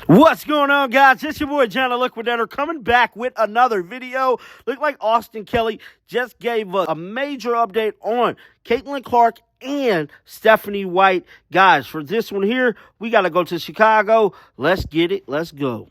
What's going on, guys? It's your boy John the Liquidator coming back with another video. Look like Austin Kelly just gave us a major update on Caitlin Clark and Stephanie White. Guys, for this one here, we got to go to Chicago. Let's get it. Let's go.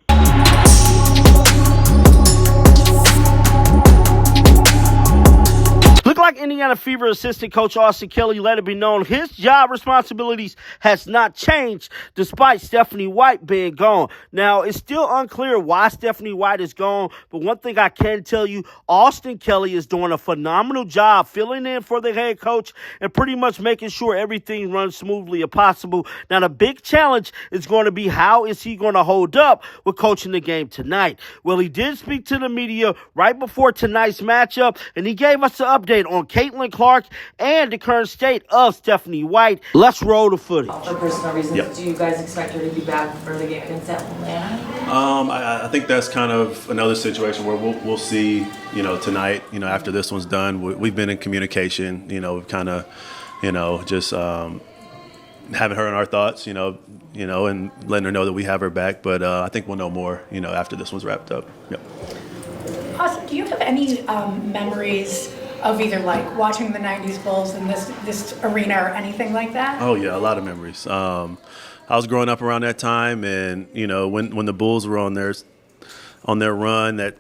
Look like Indiana Fever assistant coach Austin Kelly let it be known his job responsibilities has not changed despite Stephanie White being gone. Now, it's still unclear why Stephanie White is gone, but one thing I can tell you, Austin Kelly is doing a phenomenal job filling in for the head coach and pretty much making sure everything runs smoothly as possible. Now, the big challenge is going to be how is he going to hold up with coaching the game tonight? Well, he did speak to the media right before tonight's matchup, and he gave us an update on Caitlin Clark and the current state of Stephanie White. Let's roll the footage. For personal reasons, Do you guys expect her to be back for the game against Atlanta? I think that's kind of another situation where we'll see, tonight, after this one's done. We've been in communication, we've kind of, just having her in our thoughts, and letting her know that we have her back. But I think we'll know more, after this one's wrapped up. Yep. Austin, do you have any memories of either like watching the 90s Bulls in this arena or anything like that? Oh yeah, a lot of memories. I was growing up around that time, and when the Bulls were on their run, that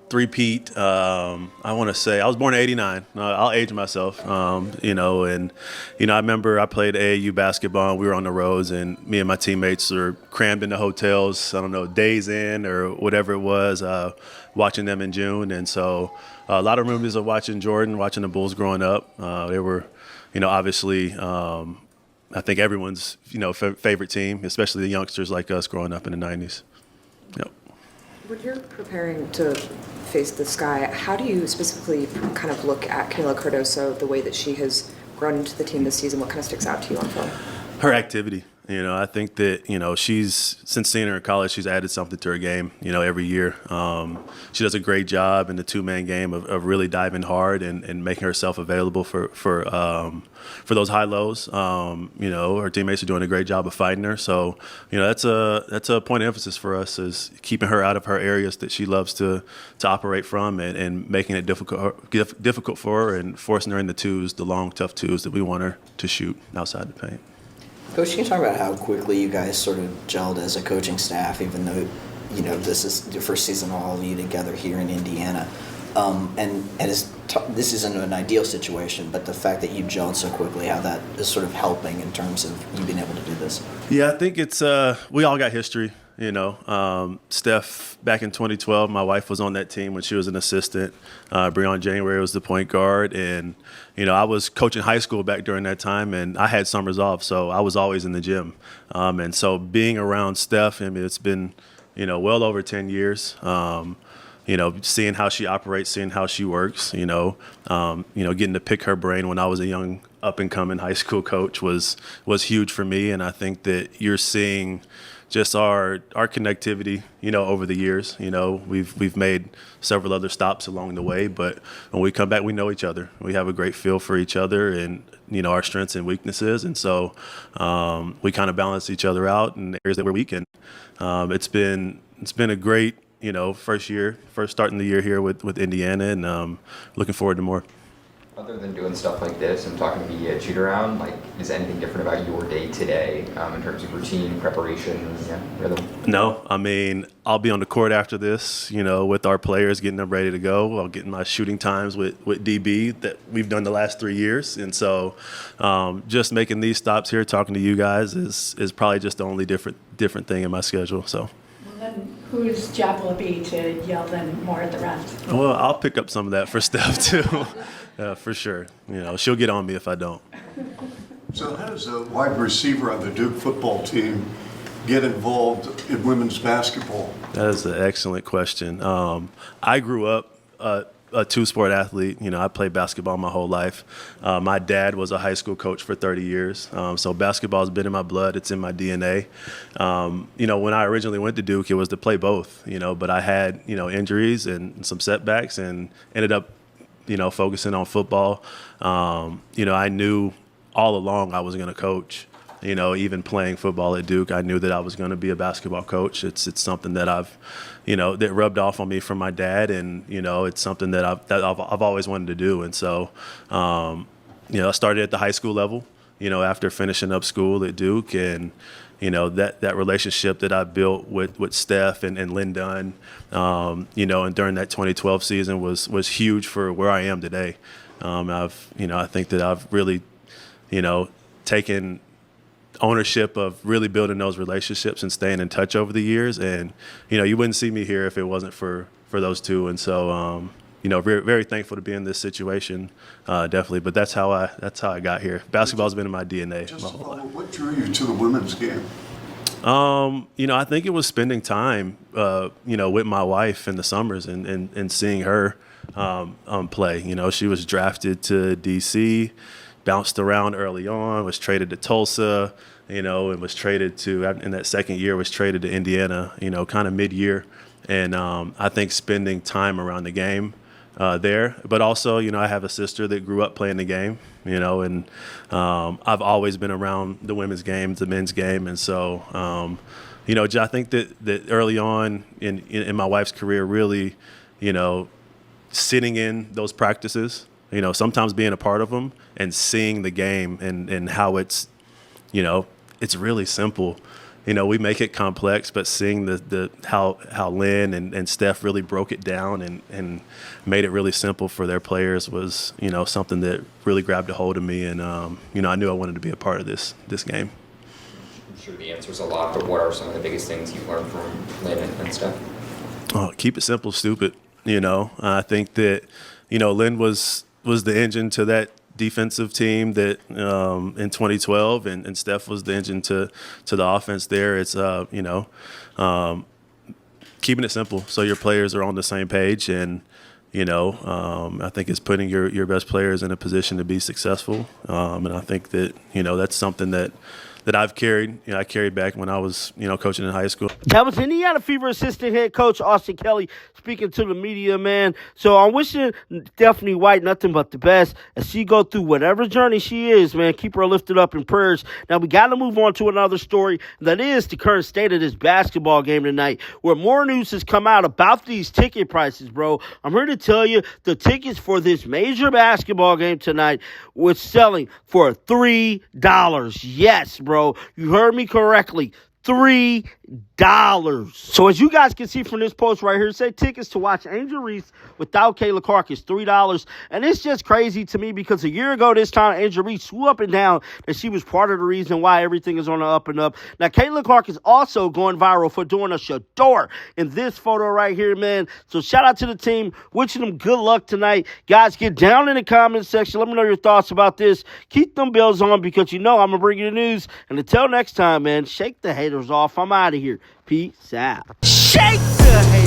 three-peat, I want to say I was born in '89. I'll age myself, and I remember I played AAU basketball. And we were on the roads, and me and my teammates were crammed into hotels. I don't know, days in or whatever it was, watching them in June, and so. A lot of memories of watching Jordan, watching the Bulls growing up. They were, obviously, I think everyone's, favorite team, especially the youngsters like us growing up in the 90s. Yep. When you're preparing to face the Sky, how do you specifically kind of look at Camila Cardoso, the way that she has grown into the team this season? What kind of sticks out to you on film? Her activity. I think that, she's, since seeing her in college, she's added something to her game, every year. She does a great job in the two-man game of really diving hard and making herself available for those high lows. Her teammates are doing a great job of fighting her. So, that's a point of emphasis for us, is keeping her out of her areas that she loves to operate from and making it difficult for her and forcing her in the long, tough twos that we want her to shoot outside the paint. Coach, can you talk about how quickly you guys sort of gelled as a coaching staff, even though, this is your first season all of you together here in Indiana? This isn't an ideal situation, but the fact that you gelled so quickly, how that is sort of helping in terms of you being able to do this? Yeah, I think it's we all got history. Steph, back in 2012, my wife was on that team when she was an assistant. Breon January was the point guard. And, I was coaching high school back during that time, and I had summers off, so I was always in the gym. And so being around Steph, it's been, well over 10 years. Seeing how she operates, seeing how she works, getting to pick her brain when I was a young up-and-coming high school coach was huge for me. And I think that you're seeing just our connectivity, over the years. We've made several other stops along the way, but when we come back, we know each other. We have a great feel for each other and, our strengths and weaknesses. And so we kind of balance each other out in areas that we're weak in. It's been a great, first starting the year here with Indiana, and looking forward to more. Other than doing stuff like this and talking to media, shoot around, is anything different about your day today in terms of routine, preparation, rhythm? No, I'll be on the court after this, with our players, getting them ready to go. I'll get my shooting times with DB that we've done the last 3 years. And so just making these stops here, talking to you guys is probably just the only different thing in my schedule. So. Then whose job will it be to yell them more at the refs? Well, I'll pick up some of that for Steph too. For sure. She'll get on me if I don't. So how does a wide receiver on the Duke football team get involved in women's basketball? That is an excellent question. I grew up a two-sport athlete. I played basketball my whole life. My dad was a high school coach for 30 years. So basketball has been in my blood. It's in my DNA. When I originally went to Duke, it was to play both, but I had, injuries and some setbacks and ended up, focusing on football. I knew all along I was going to coach. you know, even playing football at Duke, I knew that I was going to be a basketball coach. It's something that that rubbed off on me from my dad, and you know, it's something that I've always wanted to do. And so, you know, I started at the high school level, you know, after finishing up school at Duke, and you know, that relationship that I built with Steph and Lynn Dunn, you know, and during that 2012 season was huge for where I am today. I think that I've really, you know, taken ownership of really building those relationships and staying in touch over the years. And, you know, you wouldn't see me here if it wasn't for those two. And so, you know, very, very thankful to be in this situation, definitely. But that's how I got here. Basketball's been in my DNA my whole life. What drew you to the women's game? You know, I think it was spending time, you know, with my wife in the summers and seeing her play. You know, she was drafted to D.C., bounced around early on, was traded to Tulsa, you know, and was traded to, in that second year, was traded to Indiana, you know, kind of mid-year. And I think spending time around the game there. But also, you know, I have a sister that grew up playing the game, you know, and I've always been around the women's game, the men's game. And so, you know, I think that early on in my wife's career, really, you know, sitting in those practices, you know, sometimes being a part of them and seeing the game and how it's, you know, it's really simple. You know, we make it complex, but seeing how Lynn and Steph really broke it down and made it really simple for their players was, you know, something that really grabbed a hold of me. And, you know, I knew I wanted to be a part of this game. I'm sure the answer's a lot, but what are some of the biggest things you've learned from Lynn and Steph? Oh, keep it simple, stupid. You know, I think that, you know, Lynn was the engine to that defensive team that in 2012, and Steph was the engine to the offense there. It's, you know, keeping it simple so your players are on the same page. And, you know, I think it's putting your best players in a position to be successful. And I think that, you know, that's something that I've carried. You know, I carried back when I was, you know, coaching in high school. That was Indiana Fever assistant head coach Austin Kelly speaking to the media, man. So I'm wishing Stephanie White nothing but the best as she go through whatever journey she is, man. Keep her lifted up in prayers. Now we got to move on to another story. That is the current state of this basketball game tonight, where more news has come out about these ticket prices, bro. I'm here to tell you the tickets for this major basketball game tonight was selling for $3. Yes, bro. You heard me correctly. $3. So as you guys can see from this post right here, it said tickets to watch Angel Reese without Kayla Clark is $3. And it's just crazy to me because a year ago this time, Angel Reese swore up and down that she was part of the reason why everything is on the up and up. Now, Kayla Clark is also going viral for doing a Shador in this photo right here, man. So shout out to the team. Wishing them good luck tonight. Guys, get down in the comment section. Let me know your thoughts about this. Keep them bells on because you know I'm going to bring you the news. And until next time, man, shake the haters off. I'm out of here. Peace out. Shake the haters.